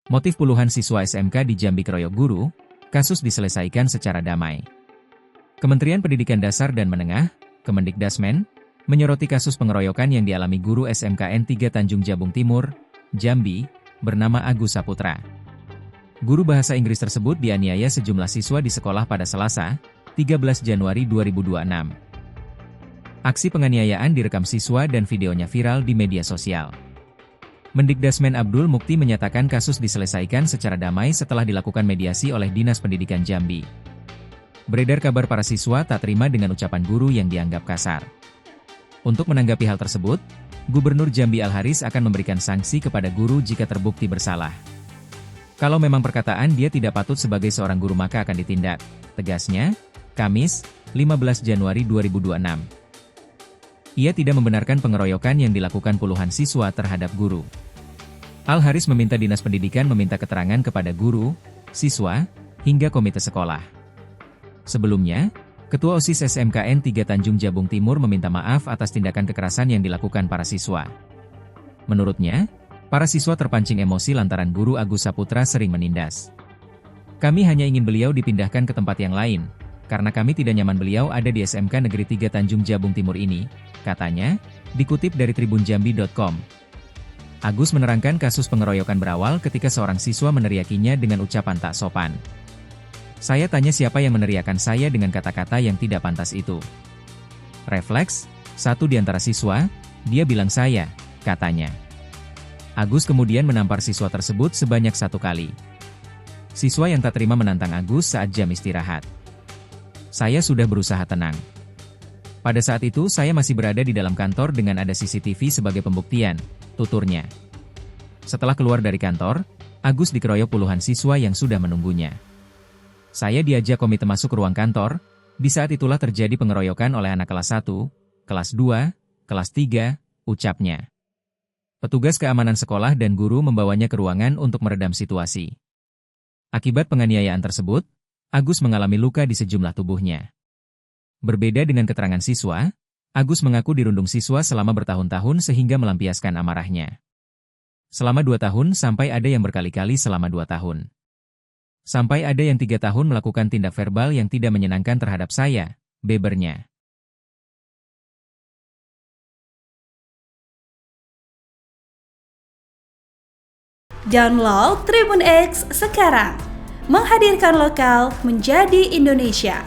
Motif puluhan siswa SMK di Jambi keroyok guru, kasus diselesaikan secara damai. Kementerian Pendidikan Dasar dan Menengah, Kemendikdasmen, menyoroti kasus pengeroyokan yang dialami guru SMKN 3 Tanjung Jabung Timur, Jambi, bernama Agus Saputra. Guru bahasa Inggris tersebut dianiaya sejumlah siswa di sekolah pada Selasa, 13 Januari 2026. Aksi penganiayaan direkam siswa dan videonya viral di media sosial. Mendikdasmen Abdul Mukti menyatakan kasus diselesaikan secara damai setelah dilakukan mediasi oleh Dinas Pendidikan Jambi. Beredar kabar para siswa tak terima dengan ucapan guru yang dianggap kasar. Untuk menanggapi hal tersebut, Gubernur Jambi Al-Haris akan memberikan sanksi kepada guru jika terbukti bersalah. Kalau memang perkataan dia tidak patut sebagai seorang guru maka akan ditindak, tegasnya, Kamis, 15 Januari 2026. Ia tidak membenarkan pengeroyokan yang dilakukan puluhan siswa terhadap guru. Al-Haris meminta Dinas Pendidikan meminta keterangan kepada guru, siswa, hingga komite sekolah. Sebelumnya, Ketua OSIS SMKN 3 Tanjung Jabung Timur meminta maaf atas tindakan kekerasan yang dilakukan para siswa. Menurutnya, para siswa terpancing emosi lantaran guru Agus Saputra sering menindas. Kami hanya ingin beliau dipindahkan ke tempat yang lain, karena kami tidak nyaman beliau ada di SMK Negeri 3 Tanjung Jabung Timur ini, katanya, dikutip dari tribunjambi.com. Agus menerangkan kasus pengeroyokan berawal ketika seorang siswa meneriakinya dengan ucapan tak sopan. Saya tanya siapa yang meneriakan saya dengan kata-kata yang tidak pantas itu. Refleks, satu di antara siswa, dia bilang saya, katanya. Agus kemudian menampar siswa tersebut sebanyak 1 kali. Siswa yang tak terima menantang Agus saat jam istirahat. Saya sudah berusaha tenang. Pada saat itu saya masih berada di dalam kantor dengan ada CCTV sebagai pembuktian, tuturnya. Setelah keluar dari kantor, Agus dikeroyok puluhan siswa yang sudah menunggunya. Saya diajak komite masuk ke ruang kantor, di saat itulah terjadi pengeroyokan oleh anak kelas 1, kelas 2, kelas 3, ucapnya. Petugas keamanan sekolah dan guru membawanya ke ruangan untuk meredam situasi. Akibat penganiayaan tersebut, Agus mengalami luka di sejumlah tubuhnya. Berbeda dengan keterangan siswa, Agus mengaku dirundung siswa selama bertahun-tahun sehingga melampiaskan amarahnya. Selama 2 tahun sampai ada yang berkali-kali selama 2 tahun. Sampai ada yang 3 tahun melakukan tindak verbal yang tidak menyenangkan terhadap saya, bebernya. Download Tribun X sekarang, menghadirkan lokal menjadi Indonesia.